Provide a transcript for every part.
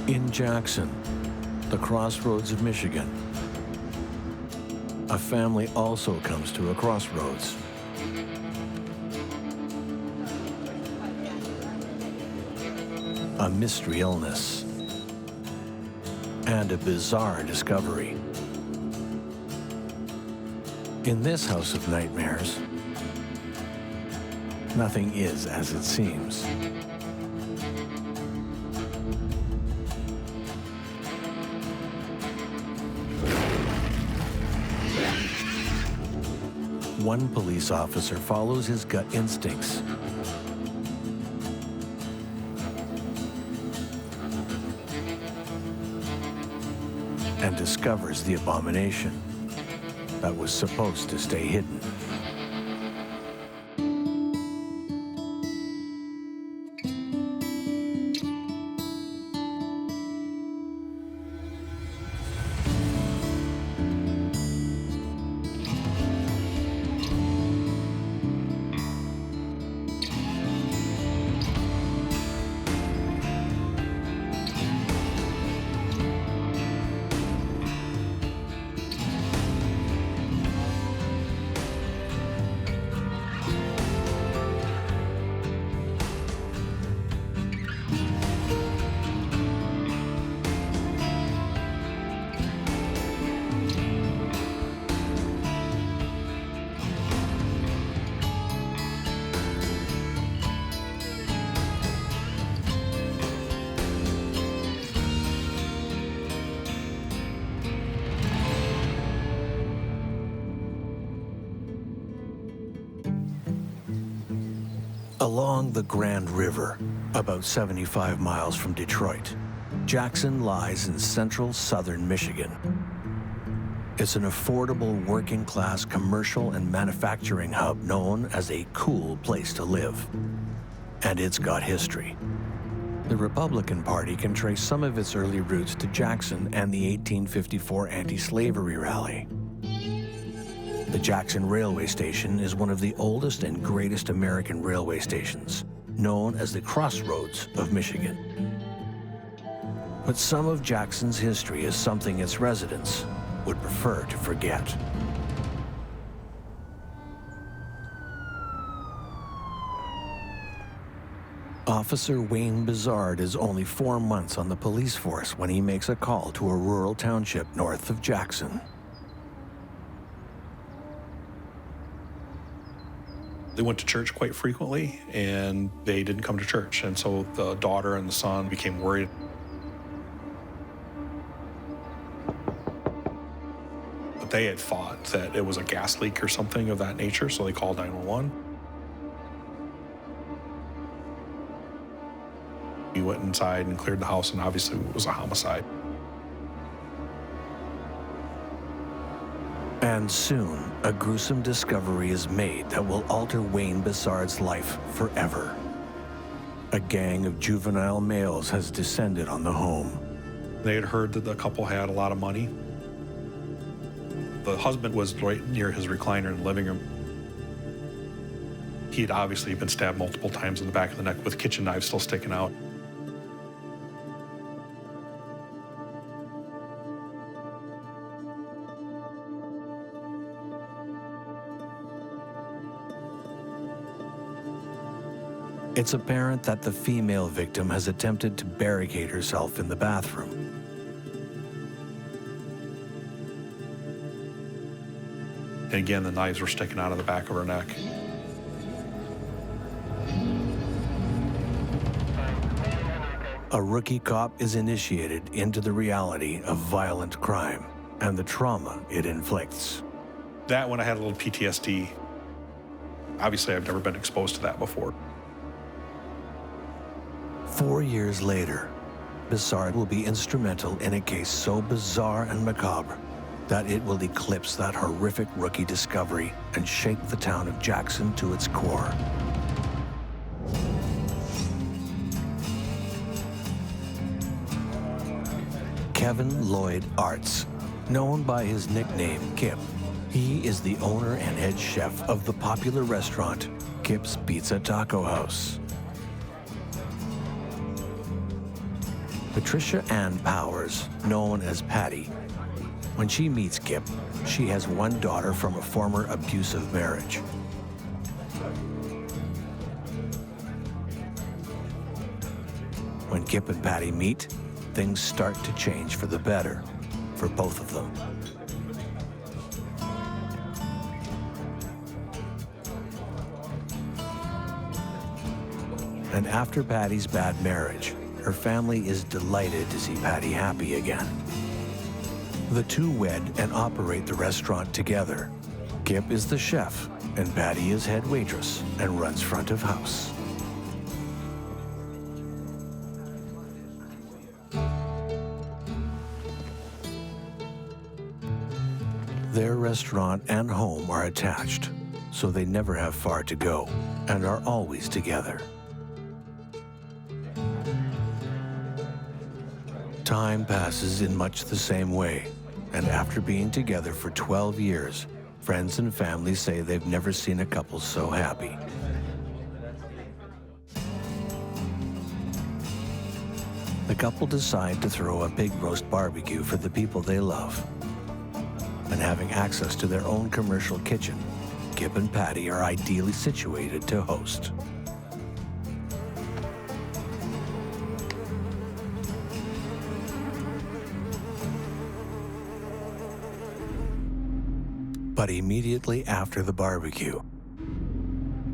In Jackson, the crossroads of Michigan, a family also comes to a crossroads. A mystery illness and a bizarre discovery. In this house of nightmares, nothing is as it seems. One police officer follows his gut instincts and discovers the abomination that was supposed to stay hidden. Along the Grand River, about 75 miles from Detroit, Jackson lies in central southern Michigan. It's an affordable working-class commercial and manufacturing hub known as a cool place to live. And it's got history. The Republican Party can trace some of its early roots to Jackson and the 1854 anti-slavery rally. The Jackson Railway Station is one of the oldest and greatest American railway stations, known as the Crossroads of Michigan. But some of Jackson's history is something its residents would prefer to forget. Officer Wayne Bizard is only 4 months on the police force when he makes a call to a rural township north of Jackson. They went to church quite frequently, and they didn't come to church. And so the daughter and the son became worried. But they had thought that it was a gas leak or something of that nature, so they called 911. We went inside and cleared the house, and obviously it was a homicide. And soon, a gruesome discovery is made that will alter Wayne Bizard's life forever. A gang of juvenile males has descended on the home. They had heard that the couple had a lot of money. The husband was right near his recliner in the living room. He had obviously been stabbed multiple times in the back of the neck with kitchen knives still sticking out. It's apparent that the female victim has attempted to barricade herself in the bathroom. And again, the knives were sticking out of the back of her neck. A rookie cop is initiated into the reality of violent crime and the trauma it inflicts. That one, I had a little PTSD. Obviously, I've never been exposed to that before. 4 years later, Bizard will be instrumental in a case so bizarre and macabre that it will eclipse that horrific rookie discovery and shake the town of Jackson to its core. Kevin Lloyd Artz, known by his nickname Kip. He is the owner and head chef of the popular restaurant Kip's Pizza Taco House. Patricia Ann Powers, known as Patty. When she meets Kip, she has one daughter from a former abusive marriage. When Kip and Patty meet, things start to change for the better for both of them. And after Patty's bad marriage, her family is delighted to see Patty happy again. The two wed and operate the restaurant together. Kip is the chef, and Patty is head waitress and runs front of house. Their restaurant and home are attached, so they never have far to go and are always together. Time passes in much the same way, and after being together for 12 years, friends and family say they've never seen a couple so happy. The couple decide to throw a pig roast barbecue for the people they love. And having access to their own commercial kitchen, Kip and Patty are ideally situated to host. But immediately after the barbecue,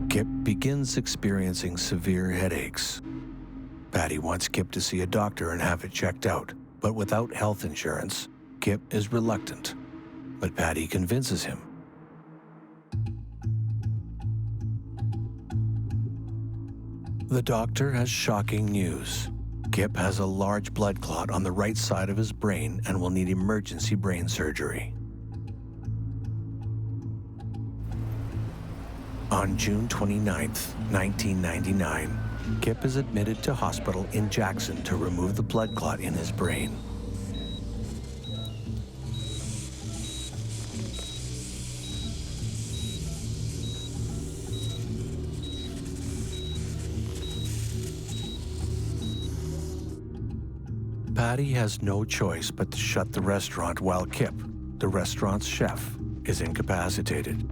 Kip begins experiencing severe headaches. Patty wants Kip to see a doctor and have it checked out, but without health insurance, Kip is reluctant. But Patty convinces him. The doctor has shocking news. Kip has a large blood clot on the right side of his brain and will need emergency brain surgery. On June 29, 1999, Kip is admitted to hospital in Jackson to remove the blood clot in his brain. Patty has no choice but to shut the restaurant while Kip, the restaurant's chef, is incapacitated.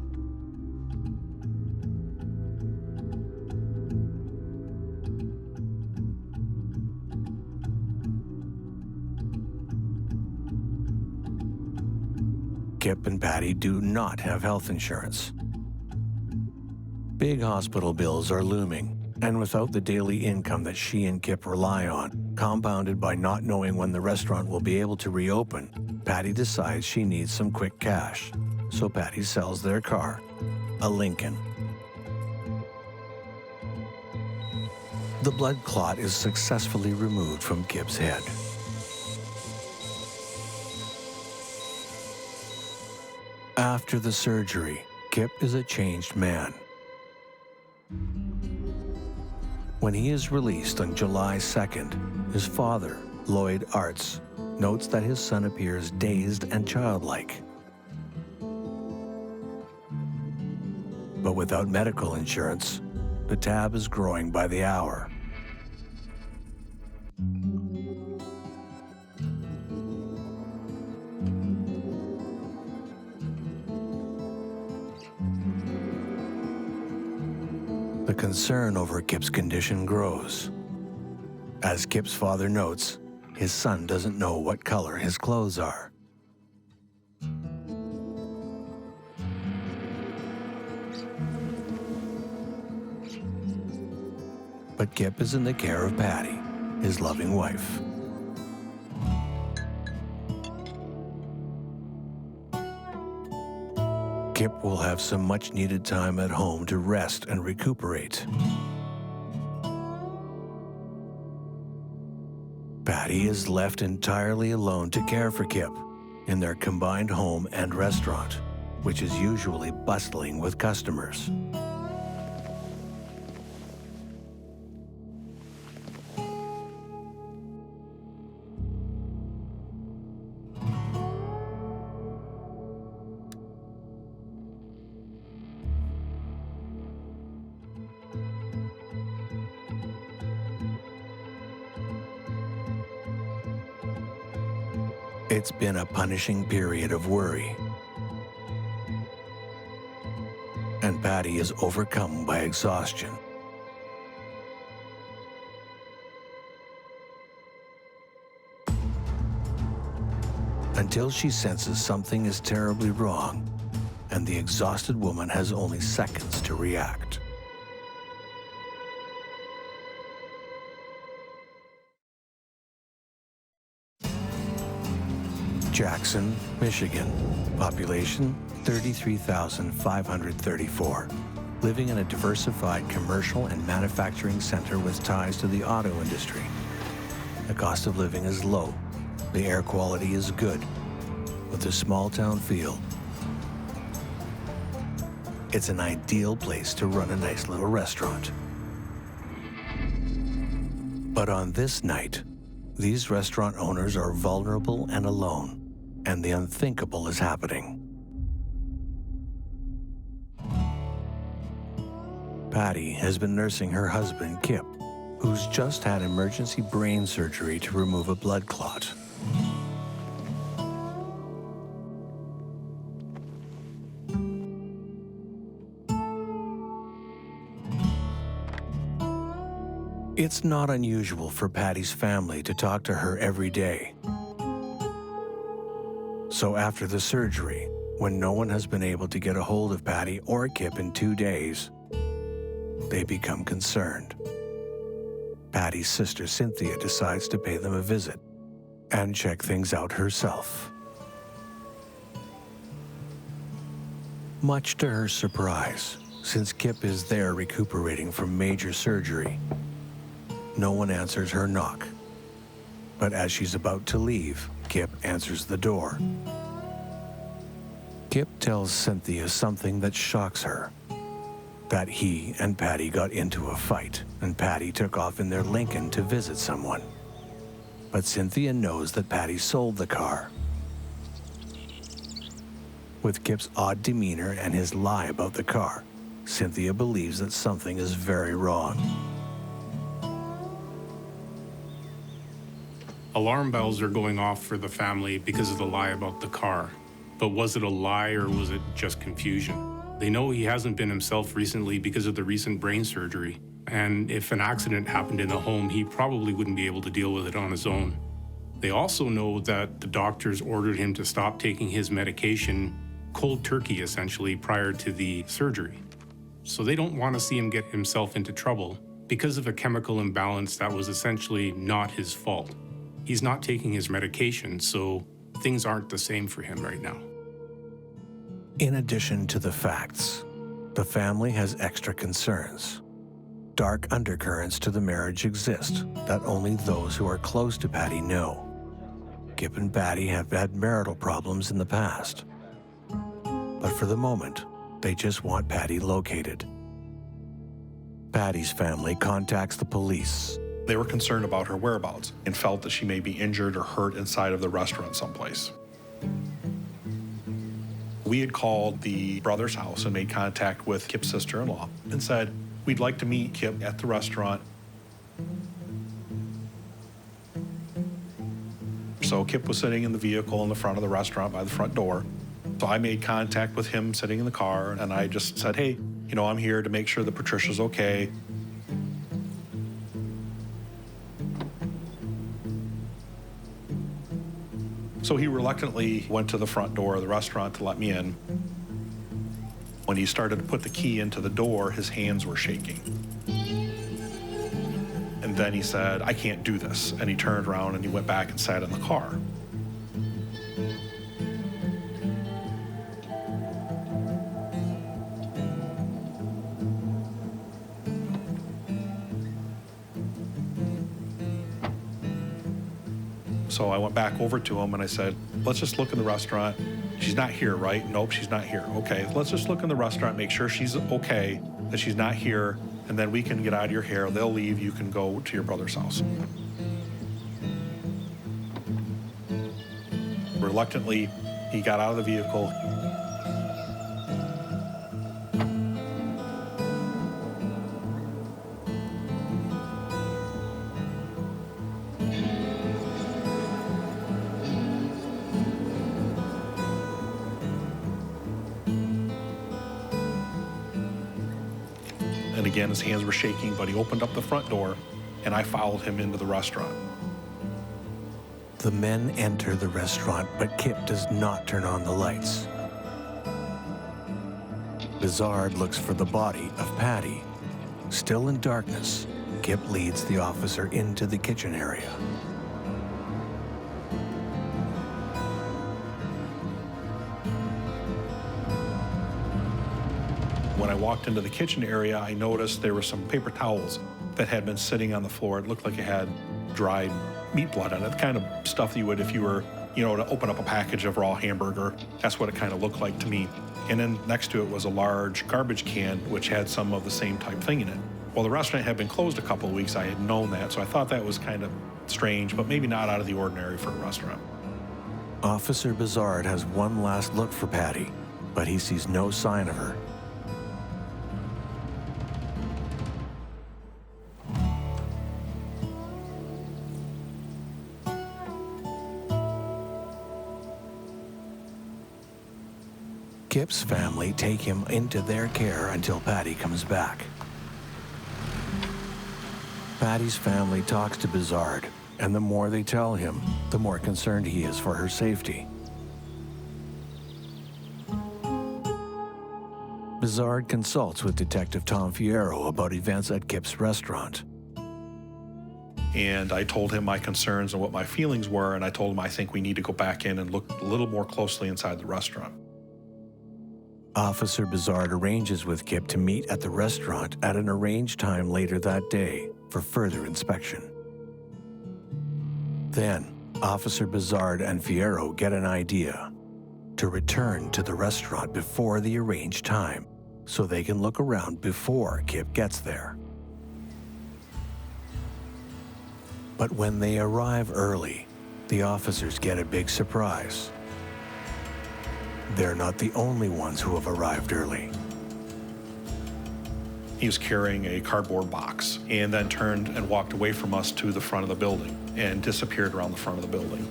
Kip and Patty do not have health insurance. Big hospital bills are looming, and without the daily income that she and Kip rely on, compounded by not knowing when the restaurant will be able to reopen, Patty decides she needs some quick cash. So Patty sells their car, a Lincoln. The blood clot is successfully removed from Kip's head. After the surgery, Kip is a changed man. When he is released on July 2nd, his father, Lloyd Artz, notes that his son appears dazed and childlike. But without medical insurance, the tab is growing by the hour. The concern over Kip's condition grows. As Kip's father notes, his son doesn't know what color his clothes are. But Kip is in the care of Patty, his loving wife. Kip will have some much-needed time at home to rest and recuperate. Patty is left entirely alone to care for Kip in their combined home and restaurant, which is usually bustling with customers. It's been a punishing period of worry, and Patty is overcome by exhaustion. Until she senses something is terribly wrong, and the exhausted woman has only seconds to react. Jackson, Michigan. Population 33,534. Living in a diversified commercial and manufacturing center with ties to the auto industry. The cost of living is low. The air quality is good, with a small town feel. It's an ideal place to run a nice little restaurant. But on this night, these restaurant owners are vulnerable and alone, and the unthinkable is happening. Patty has been nursing her husband, Kip, who's just had emergency brain surgery to remove a blood clot. It's not unusual for Patty's family to talk to her every day. So after the surgery, when no one has been able to get a hold of Patty or Kip in 2 days, they become concerned. Patty's sister Cynthia decides to pay them a visit and check things out herself. Much to her surprise, since Kip is there recuperating from major surgery, no one answers her knock. But as she's about to leave, Kip answers the door. Kip tells Cynthia something that shocks her. That he and Patty got into a fight, and Patty took off in their Lincoln to visit someone. But Cynthia knows that Patty sold the car. With Kip's odd demeanor and his lie about the car, Cynthia believes that something is very wrong. Alarm bells are going off for the family because of the lie about the car. But was it a lie or was it just confusion? They know he hasn't been himself recently because of the recent brain surgery. And if an accident happened in the home, he probably wouldn't be able to deal with it on his own. They also know that the doctors ordered him to stop taking his medication cold turkey, essentially, prior to the surgery. So they don't want to see him get himself into trouble because of a chemical imbalance that was essentially not his fault. He's not taking his medication, so things aren't the same for him right now. In addition to the facts, the family has extra concerns. Dark undercurrents to the marriage exist that only those who are close to Patty know. Kip and Patty have had marital problems in the past. But for the moment, they just want Patty located. Patty's family contacts the police. They were concerned about her whereabouts and felt that she may be injured or hurt inside of the restaurant someplace. We had called the brother's house and made contact with Kip's sister-in-law and said, we'd like to meet Kip at the restaurant. So Kip was sitting in the vehicle in the front of the restaurant by the front door. So I made contact with him sitting in the car, and I just said, hey, I'm here to make sure that Patricia's okay. So he reluctantly went to the front door of the restaurant to let me in. When he started to put the key into the door, his hands were shaking. And then he said, I can't do this. And he turned around and he went back and sat in the car. So I went back over to him and I said, let's just look in the restaurant. She's not here, right? Nope, she's not here. Okay, let's just look in the restaurant, make sure she's okay, that she's not here, and then we can get out of your hair. They'll leave, you can go to your brother's house. Reluctantly, he got out of the vehicle. And again, his hands were shaking, but he opened up the front door, and I followed him into the restaurant. The men enter the restaurant, but Kip does not turn on the lights. Bizarre looks for the body of Patty. Still in darkness, Kip leads the officer into the kitchen area. When I walked into the kitchen area, I noticed there were some paper towels that had been sitting on the floor. It looked like it had dried meat blood on it, the kind of stuff that you would if you were, to open up a package of raw hamburger. That's what it kind of looked like to me. And then next to it was a large garbage can, which had some of the same type thing in it. Well, the restaurant had been closed a couple of weeks. I had known that, so I thought that was kind of strange, but maybe not out of the ordinary for a restaurant. Officer Bizarre has one last look for Patty, but he sees no sign of her. Kip's family take him into their care until Patty comes back. Patty's family talks to Bizarre, and the more they tell him, the more concerned he is for her safety. Bizarre consults with Detective Tom Fierro about events at Kip's restaurant. And I told him my concerns and what my feelings were, and I told him I think we need to go back in and look a little more closely inside the restaurant. Officer Bizarre arranges with Kip to meet at the restaurant at an arranged time later that day for further inspection. Then, Officer Bizarre and Fierro get an idea: to return to the restaurant before the arranged time so they can look around before Kip gets there. But when they arrive early, the officers get a big surprise. They're not the only ones who have arrived early. He was carrying a cardboard box and then turned and walked away from us to the front of the building and disappeared around the front of the building.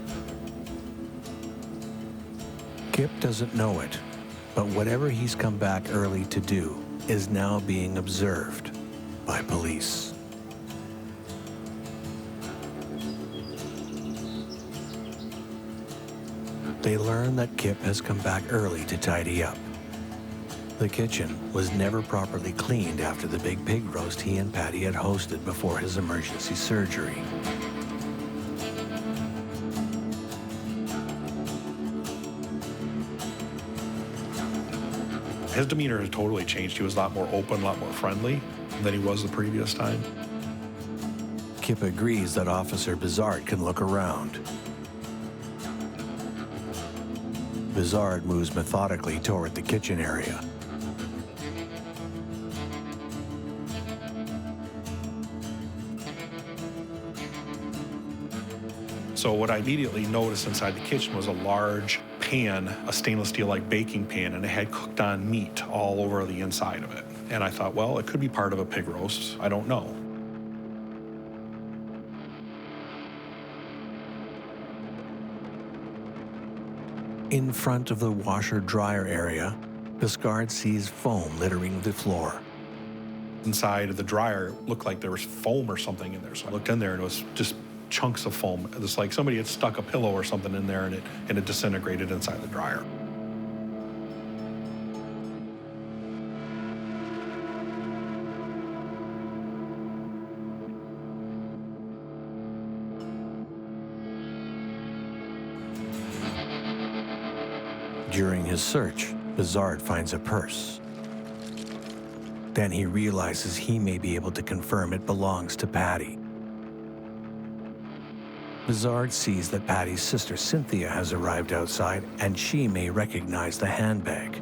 Kip doesn't know it, but whatever he's come back early to do is now being observed by police. They learn that Kip has come back early to tidy up. The kitchen was never properly cleaned after the big pig roast he and Patty had hosted before his emergency surgery. His demeanor had totally changed. He was a lot more open, a lot more friendly than he was the previous time. Kip agrees that Officer Bizarre can look around. Bizarre moves methodically toward the kitchen area. So what I immediately noticed inside the kitchen was a large pan, a stainless steel-like baking pan, and it had cooked on meat all over the inside of it. And I thought, well, it could be part of a pig roast. I don't know. In front of the washer-dryer area, Biscard sees foam littering the floor. Inside of the dryer, it looked like there was foam or something in there. So I looked in there, and it was just chunks of foam. It was like somebody had stuck a pillow or something in there, and it disintegrated inside the dryer. During his search, Bizarre finds a purse. Then he realizes he may be able to confirm it belongs to Patty. Bizarre sees that Patty's sister Cynthia has arrived outside, and she may recognize the handbag.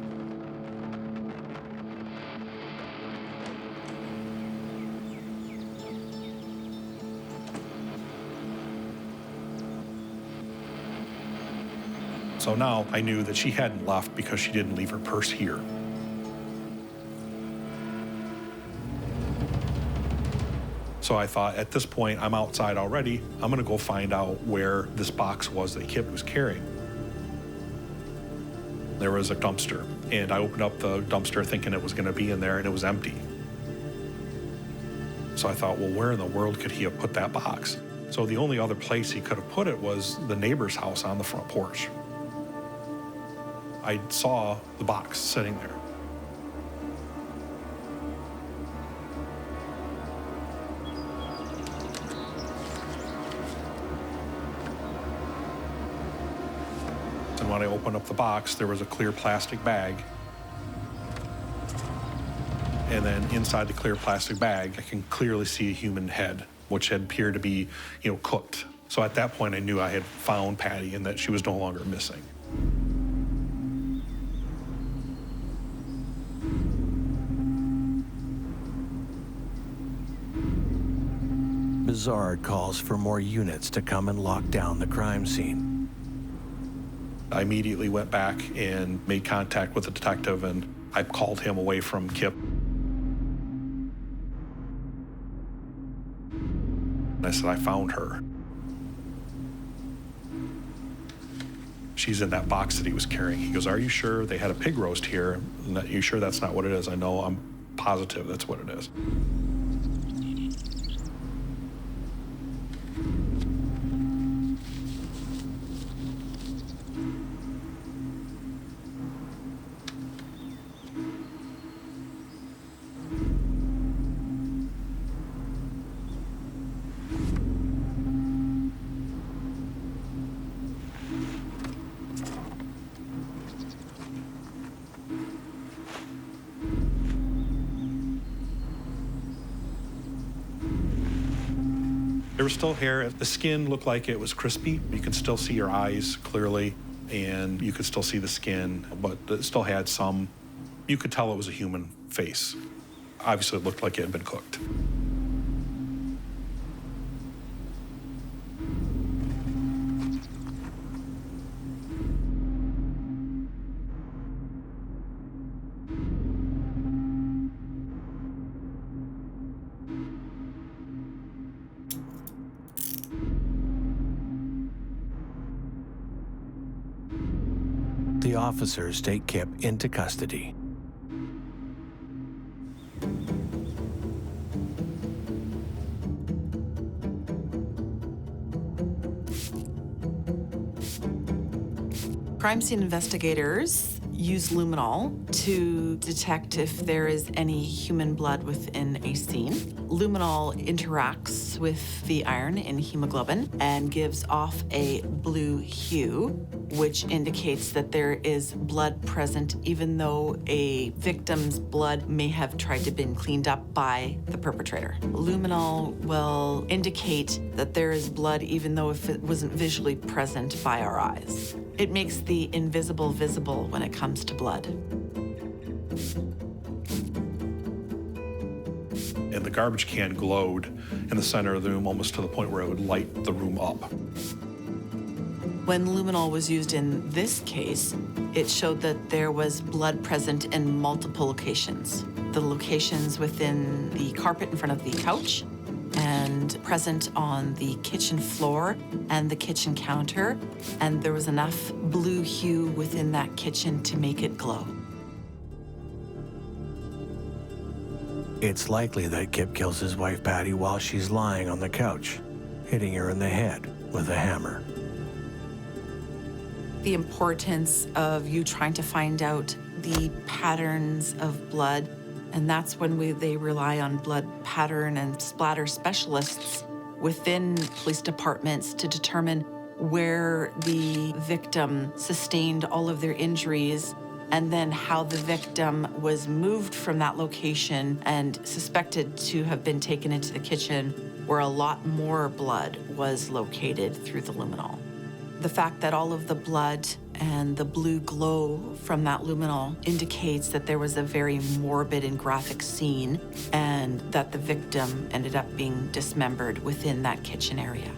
So now I knew that she hadn't left because she didn't leave her purse here. So I thought, at this point, I'm outside already. I'm gonna go find out where this box was that Kip was carrying. There was a dumpster, and I opened up the dumpster thinking it was gonna be in there, and it was empty. So I thought, well, where in the world could he have put that box? So the only other place he could have put it was the neighbor's house on the front porch. I saw the box sitting there. And when I opened up the box, there was a clear plastic bag. And then inside the clear plastic bag, I can clearly see a human head, which had appeared to be, cooked. So at that point, I knew I had found Patty and that she was no longer missing. Bizarre calls for more units to come and lock down the crime scene. I immediately went back and made contact with the detective, and I called him away from Kip. I said, I found her. She's in that box that he was carrying. He goes, are you sure they had a pig roast here? Are you sure that's not what it is? I know, I'm positive that's what it is. There was still hair. The skin looked like it was crispy. You could still see your eyes clearly, and you could still see the skin, but it still had some, you could tell it was a human face. Obviously, it looked like it had been cooked. The officers take Kip into custody. Crime scene investigators use luminol to detect if there is any human blood within a scene. Luminol interacts with the iron in hemoglobin and gives off a blue hue, which indicates that there is blood present even though a victim's blood may have tried to been cleaned up by the perpetrator. Luminol will indicate that there is blood even though if it wasn't visually present by our eyes. It makes the invisible visible when it comes to blood. And the garbage can glowed in the center of the room almost to the point where it would light the room up. When luminol was used in this case, it showed that there was blood present in multiple locations. The locations within the carpet in front of the couch, and present on the kitchen floor and the kitchen counter, and there was enough blue hue within that kitchen to make it glow. It's likely that Kip kills his wife Patty while she's lying on the couch, hitting her in the head with a hammer. The importance of you trying to find out the patterns of blood, and that's when they rely on blood pattern and splatter specialists within police departments to determine where the victim sustained all of their injuries and then how the victim was moved from that location and suspected to have been taken into the kitchen where a lot more blood was located through the luminol. The fact that all of the blood and the blue glow from that luminol indicates that there was a very morbid and graphic scene and that the victim ended up being dismembered within that kitchen area.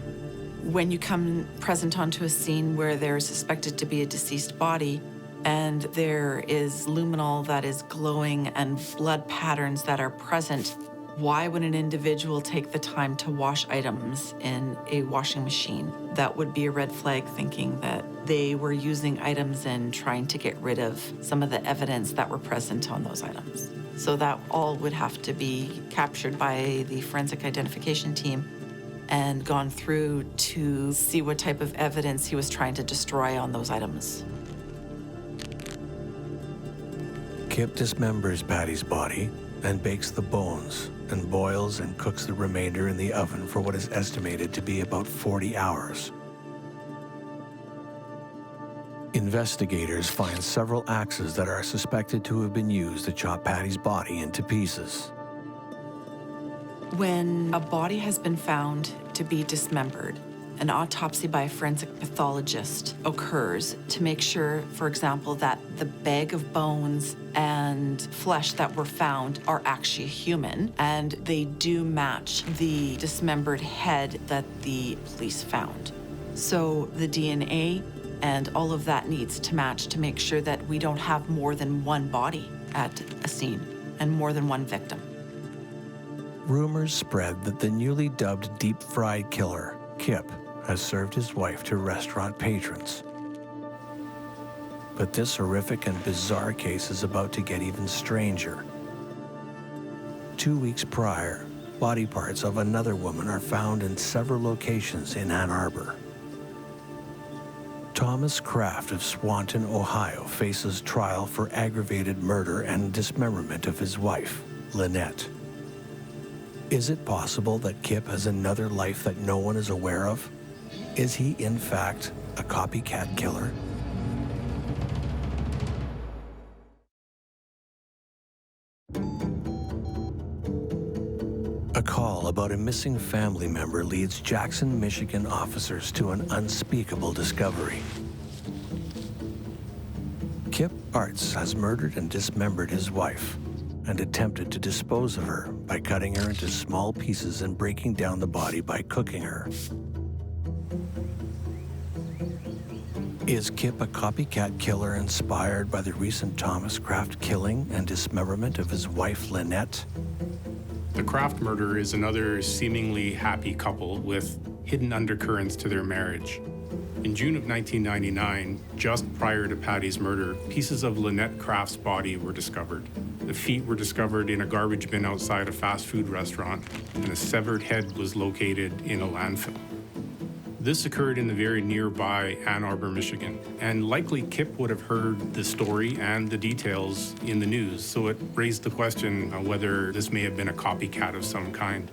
When you come present onto a scene where there is suspected to be a deceased body and there is luminol that is glowing and blood patterns that are present, why would an individual take the time to wash items in a washing machine? That would be a red flag, thinking that they were using items and trying to get rid of some of the evidence that were present on those items. So that all would have to be captured by the forensic identification team and gone through to see what type of evidence he was trying to destroy on those items. Kip dismembers Patty's body and bakes the bones and boils and cooks the remainder in the oven for what is estimated to be about 40 hours. Investigators find several axes that are suspected to have been used to chop Patty's body into pieces. When a body has been found to be dismembered, an autopsy by a forensic pathologist occurs to make sure, for example, that the bag of bones and flesh that were found are actually human, and they do match the dismembered head that the police found. So the DNA and all of that needs to match to make sure that we don't have more than one body at a scene and more than one victim. Rumors spread that the newly dubbed deep-fried killer, Kip, has served his wife to restaurant patrons. But this horrific and bizarre case is about to get even stranger. 2 weeks prior, body parts of another woman are found in several locations in Ann Arbor. Thomas Kraft of Swanton, Ohio, faces trial for aggravated murder and dismemberment of his wife, Lynette. Is it possible that Kip has another life that no one is aware of? Is he, in fact, a copycat killer? A call about a missing family member leads Jackson, Michigan officers to an unspeakable discovery. Kip Artz has murdered and dismembered his wife and attempted to dispose of her by cutting her into small pieces and breaking down the body by cooking her. Is Kip a copycat killer inspired by the recent Thomas Kraft killing and dismemberment of his wife, Lynette? The Kraft murder is another seemingly happy couple with hidden undercurrents to their marriage. In June of 1999, just prior to Patty's murder, pieces of Lynette Kraft's body were discovered. The feet were discovered in a garbage bin outside a fast food restaurant, and a severed head was located in a landfill. This occurred in the very nearby Ann Arbor, Michigan, and likely Kip would have heard the story and the details in the news, so it raised the question of whether this may have been a copycat of some kind.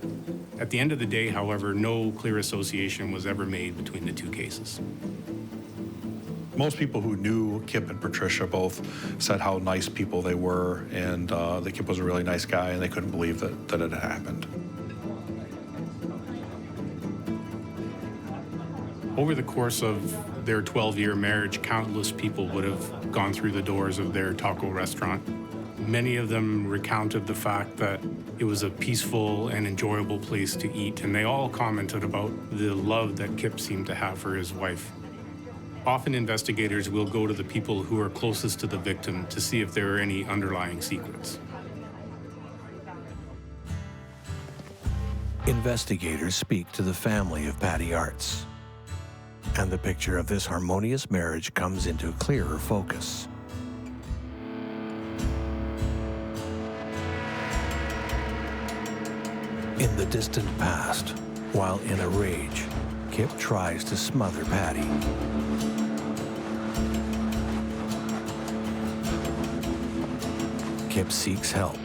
At the end of the day, however, no clear association was ever made between the two cases. Most people who knew Kip and Patricia both said how nice people they were, and that Kip was a really nice guy, and they couldn't believe that it had happened. Over the course of their 12-year marriage, countless people would have gone through the doors of their taco restaurant. Many of them recounted the fact that it was a peaceful and enjoyable place to eat, and they all commented about the love that Kip seemed to have for his wife. Often investigators will go to the people who are closest to the victim to see if there are any underlying secrets. Investigators speak to the family of Patty Artz, and the picture of this harmonious marriage comes into clearer focus. In the distant past, while in a rage, Kip tries to smother Patty. Kip seeks help,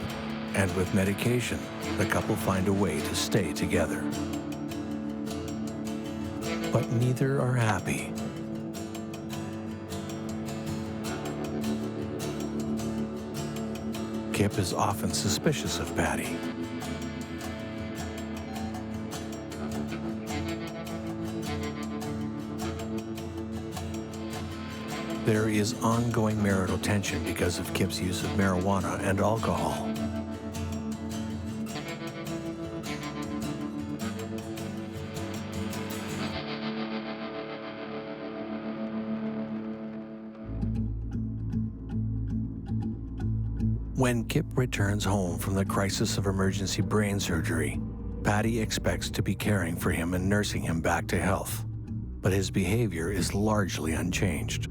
and with medication, the couple find a way to stay together. But neither are happy. Kip is often suspicious of Patty. There is ongoing marital tension because of Kip's use of marijuana and alcohol. When Kip returns home from the crisis of emergency brain surgery, Patty expects to be caring for him and nursing him back to health, but his behavior is largely unchanged.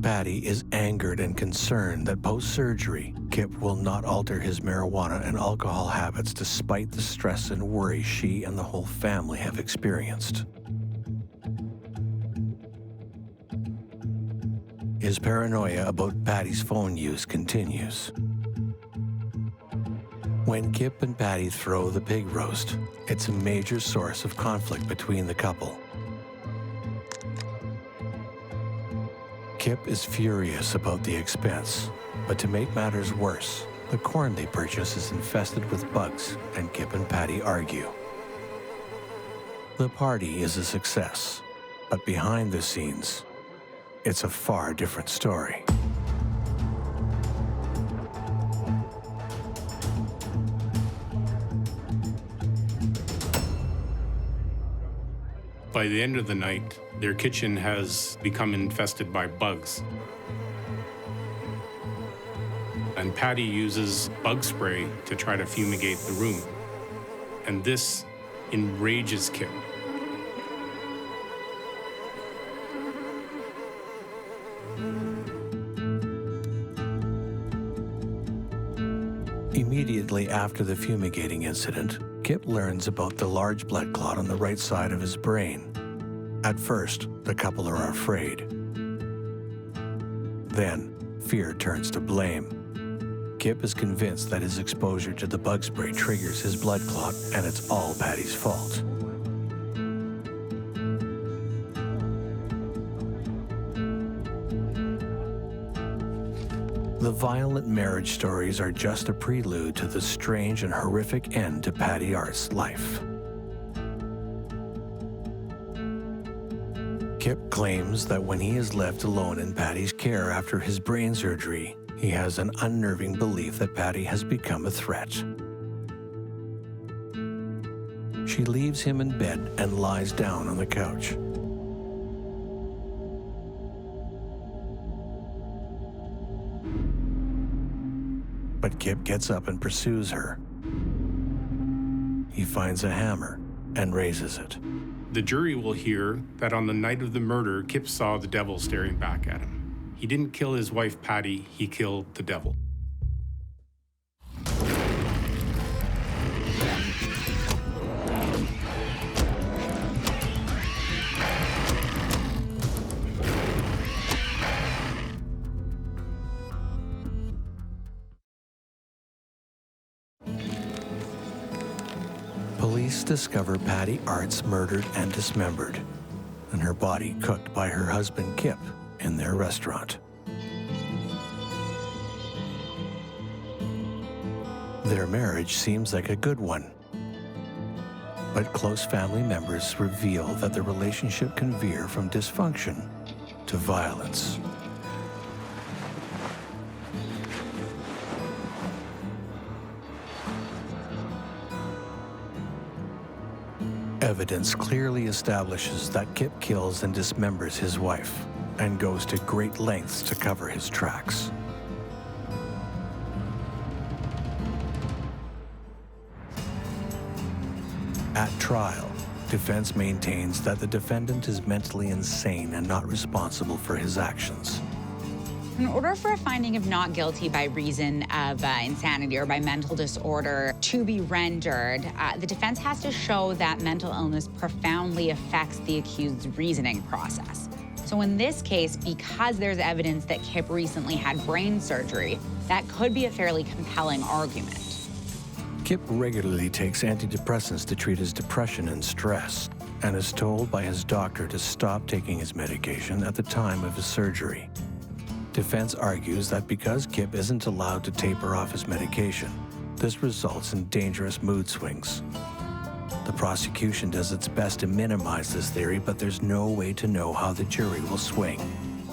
Patty is angered and concerned that post-surgery, Kip will not alter his marijuana and alcohol habits despite the stress and worry she and the whole family have experienced. His paranoia about Patty's phone use continues. When Kip and Patty throw the pig roast, it's a major source of conflict between the couple. Kip is furious about the expense, but to make matters worse, the corn they purchase is infested with bugs, and Kip and Patty argue. The party is a success, but behind the scenes, it's a far different story. By the end of the night, their kitchen has become infested by bugs. And Patty uses bug spray to try to fumigate the room. And this enrages Kip. Immediately after the fumigating incident, Kip learns about the large blood clot on the right side of his brain. At first, the couple are afraid. Then, fear turns to blame. Kip is convinced that his exposure to the bug spray triggers his blood clot, and it's all Patty's fault. The violent marriage stories are just a prelude to the strange and horrific end to Patty Artz's life. Kip claims that when he is left alone in Patty's care after his brain surgery, he has an unnerving belief that Patty has become a threat. She leaves him in bed and lies down on the couch. But Kip gets up and pursues her. He finds a hammer and raises it. The jury will hear that on the night of the murder, Kip saw the devil staring back at him. He didn't kill his wife, Patty, he killed the devil. Police discover Patty Artz murdered and dismembered, and her body cooked by her husband Kip in their restaurant. Their marriage seems like a good one, but close family members reveal that the relationship can veer from dysfunction to violence. Evidence clearly establishes that Kip kills and dismembers his wife and goes to great lengths to cover his tracks. At trial, defense maintains that the defendant is mentally insane and not responsible for his actions. In order for a finding of not guilty by reason of insanity or by mental disorder to be rendered, the defense has to show that mental illness profoundly affects the accused's reasoning process. So in this case, because there's evidence that Kip recently had brain surgery, that could be a fairly compelling argument. Kip regularly takes antidepressants to treat his depression and stress, and is told by his doctor to stop taking his medication at the time of his surgery. Defense argues that because Kip isn't allowed to taper off his medication, this results in dangerous mood swings. The prosecution does its best to minimize this theory, but there's no way to know how the jury will swing.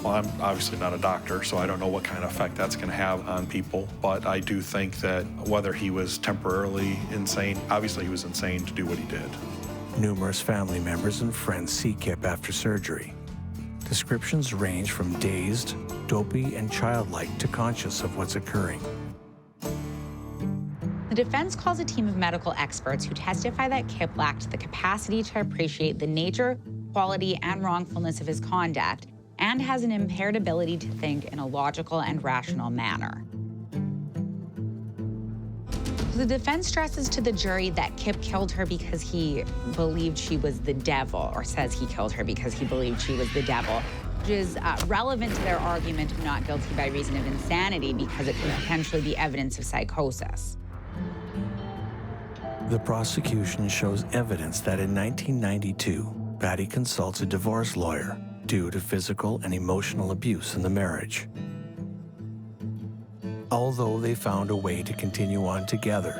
Well, I'm obviously not a doctor, so I don't know what kind of effect that's going to have on people, but I do think that whether he was temporarily insane, obviously he was insane to do what he did. Numerous family members and friends see Kip after surgery. Descriptions range from dazed, dopey, and childlike to conscious of what's occurring. The defense calls a team of medical experts who testify that Kip lacked the capacity to appreciate the nature, quality, and wrongfulness of his conduct, and has an impaired ability to think in a logical and rational manner. The defense stresses to the jury that Kip killed her because he believed she was the devil, or says he killed her because he believed she was the devil, which is relevant to their argument of not guilty by reason of insanity because it could potentially be evidence of psychosis. The prosecution shows evidence that in 1992, Patty consults a divorce lawyer due to physical and emotional abuse in the marriage. Although they found a way to continue on together,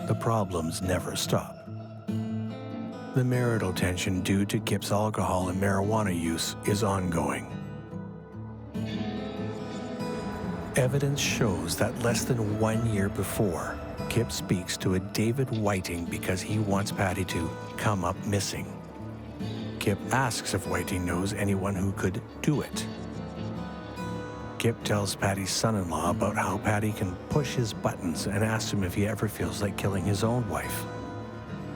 the problems never stop. The marital tension due to Kip's alcohol and marijuana use is ongoing. Evidence shows that less than 1 year before, Kip speaks to a David Whiting because he wants Patty to come up missing. Kip asks if Whiting knows anyone who could do it. Kip tells Patty's son-in-law about how Patty can push his buttons and asks him if he ever feels like killing his own wife.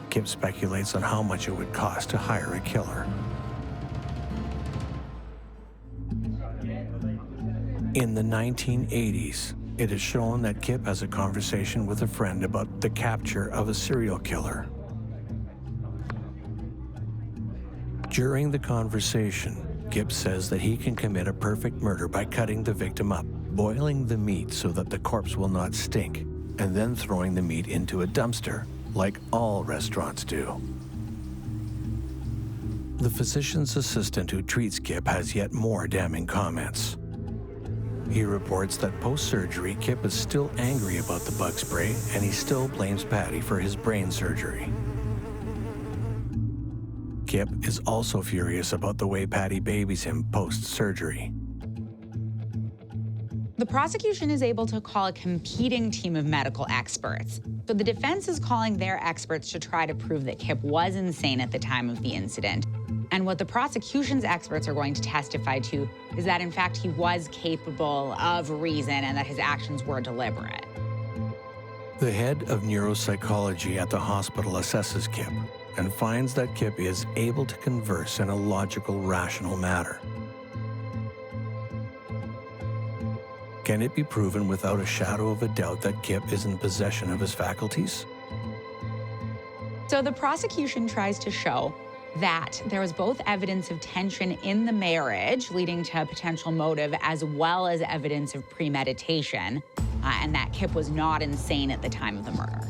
Kip speculates on how much it would cost to hire a killer. In the 1980s, it is shown that Kip has a conversation with a friend about the capture of a serial killer. During the conversation, Kip says that he can commit a perfect murder by cutting the victim up, boiling the meat so that the corpse will not stink, and then throwing the meat into a dumpster, like all restaurants do. The physician's assistant who treats Kip has yet more damning comments. He reports that post-surgery, Kip is still angry about the bug spray, and he still blames Patty for his brain surgery. Kip is also furious about the way Patty babies him post-surgery. The prosecution is able to call a competing team of medical experts. So the defense is calling their experts to try to prove that Kip was insane at the time of the incident. And what the prosecution's experts are going to testify to is that, in fact, he was capable of reason and that his actions were deliberate. The head of neuropsychology at the hospital assesses Kip and finds that Kip is able to converse in a logical, rational manner. Can it be proven without a shadow of a doubt that Kip is in possession of his faculties? So the prosecution tries to show that there was both evidence of tension in the marriage, leading to a potential motive, as well as evidence of premeditation, and that Kip was not insane at the time of the murder.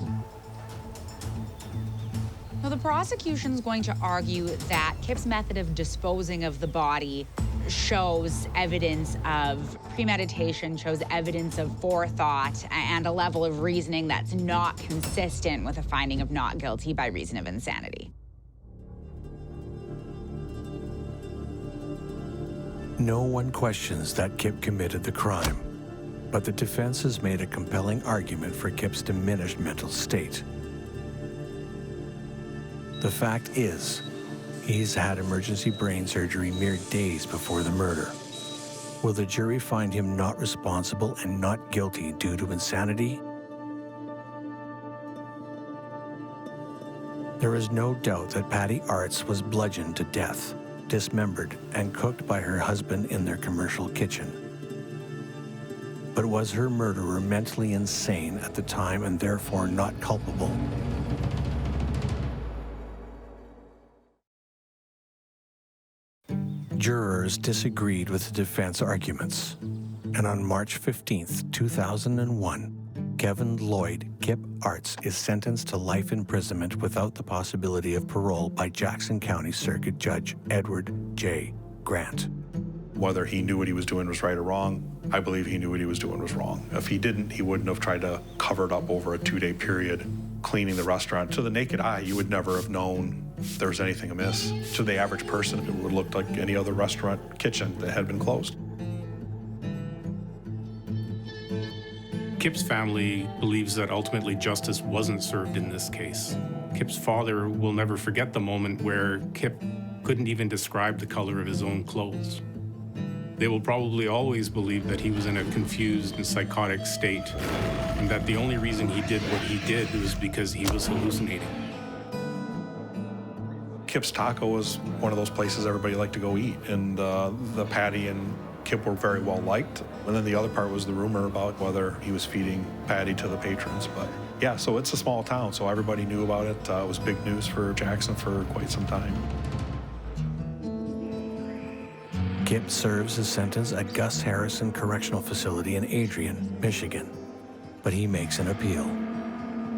Now, the prosecution's going to argue that Kip's method of disposing of the body shows evidence of premeditation, shows evidence of forethought, and a level of reasoning that's not consistent with a finding of not guilty by reason of insanity. No one questions that Kip committed the crime, but the defense has made a compelling argument for Kip's diminished mental state. The fact is, he's had emergency brain surgery mere days before the murder. Will the jury find him not responsible and not guilty due to insanity? There is no doubt that Patty Artz was bludgeoned to death, dismembered, and cooked by her husband in their commercial kitchen. But was her murderer mentally insane at the time and therefore not culpable? Jurors disagreed with the defense arguments, and on March 15, 2001, Kevin Lloyd Kip Artz is sentenced to life imprisonment without the possibility of parole by Jackson County Circuit Judge Edward J. Grant. Whether he knew what he was doing was right or wrong, I believe he knew what he was doing was wrong. If he didn't, he wouldn't have tried to cover it up over a 2-day period, cleaning the restaurant. To the naked eye, you would never have known there was anything amiss. To the average person, it would look like any other restaurant kitchen that had been closed. Kip's family believes that ultimately justice wasn't served in this case. Kip's father will never forget the moment where Kip couldn't even describe the color of his own clothes. They will probably always believe that he was in a confused and psychotic state, and that the only reason he did what he did was because he was hallucinating. Kip's Taco was one of those places everybody liked to go eat, and the Patty and Kip were very well liked. And then the other part was the rumor about whether he was feeding Patty to the patrons. But yeah, so it's a small town, so everybody knew about it. It was big news for Jackson for quite some time. Kip serves his sentence at Gus Harrison Correctional Facility in Adrian, Michigan, but he makes an appeal.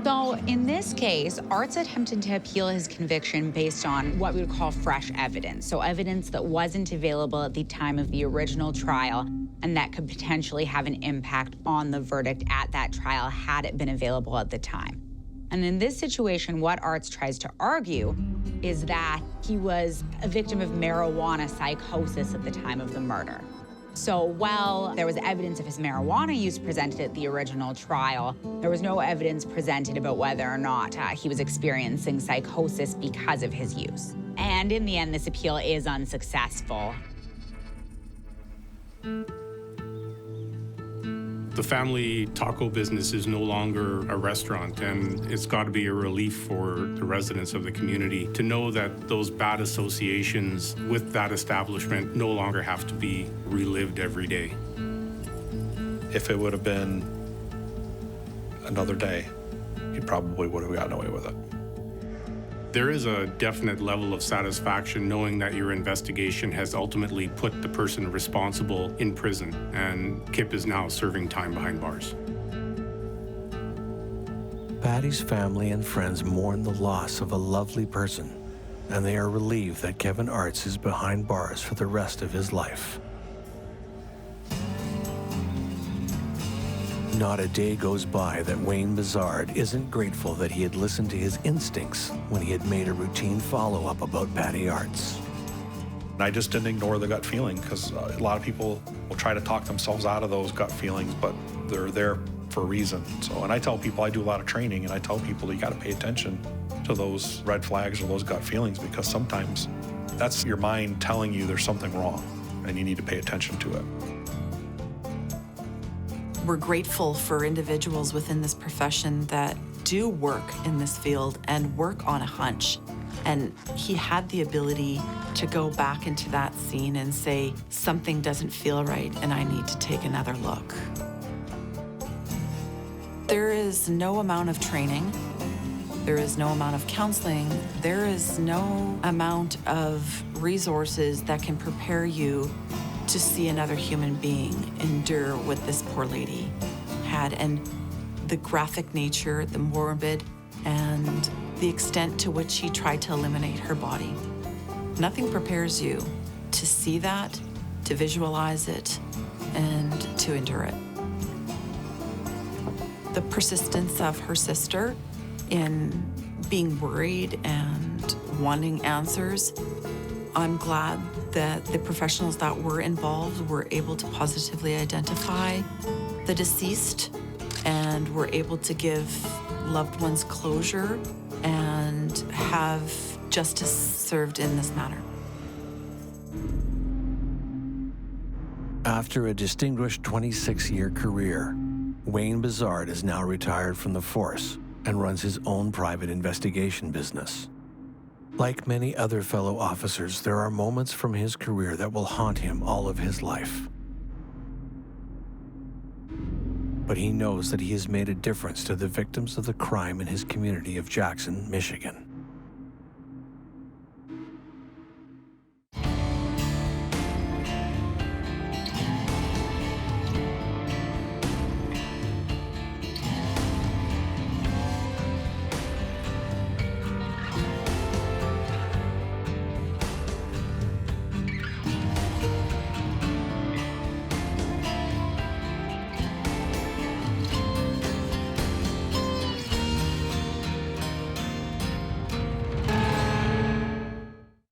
So in this case, Artz attempted to appeal his conviction based on what we would call fresh evidence. So evidence that wasn't available at the time of the original trial and that could potentially have an impact on the verdict at that trial had it been available at the time. And in this situation, what Artz tries to argue is that he was a victim of marijuana psychosis at the time of the murder. So while there was evidence of his marijuana use presented at the original trial, there was no evidence presented about whether or not he was experiencing psychosis because of his use. And in the end, this appeal is unsuccessful. The family taco business is no longer a restaurant, and it's got to be a relief for the residents of the community to know that those bad associations with that establishment no longer have to be relived every day. If it would have been another day, he probably would have gotten away with it. There is a definite level of satisfaction knowing that your investigation has ultimately put the person responsible in prison, and Kip is now serving time behind bars. Patty's family and friends mourn the loss of a lovely person, and they are relieved that Kevin Artz is behind bars for the rest of his life. Not a day goes by that Wayne Bizard isn't grateful that he had listened to his instincts when he had made a routine follow-up about Patty Artz. And I just didn't ignore the gut feeling, because a lot of people will try to talk themselves out of those gut feelings, but they're there for a reason. So, and I tell people, I do a lot of training, and I tell people you got to pay attention to those red flags or those gut feelings, because sometimes that's your mind telling you there's something wrong, and you need to pay attention to it. We're grateful for individuals within this profession that do work in this field and work on a hunch. And he had the ability to go back into that scene and say, something doesn't feel right and I need to take another look. There is no amount of training, there is no amount of counseling, there is no amount of resources that can prepare you to see another human being endure what this poor lady had, and the graphic nature, the morbid, and the extent to which he tried to eliminate her body. Nothing prepares you to see that, to visualize it, and to endure it. The persistence of her sister in being worried and wanting answers, I'm glad that the professionals that were involved were able to positively identify the deceased and were able to give loved ones closure and have justice served in this manner. After a distinguished 26-year career, Wayne Bizard is now retired from the force and runs his own private investigation business. Like many other fellow officers, there are moments from his career that will haunt him all of his life. But he knows that he has made a difference to the victims of the crime in his community of Jackson, Michigan.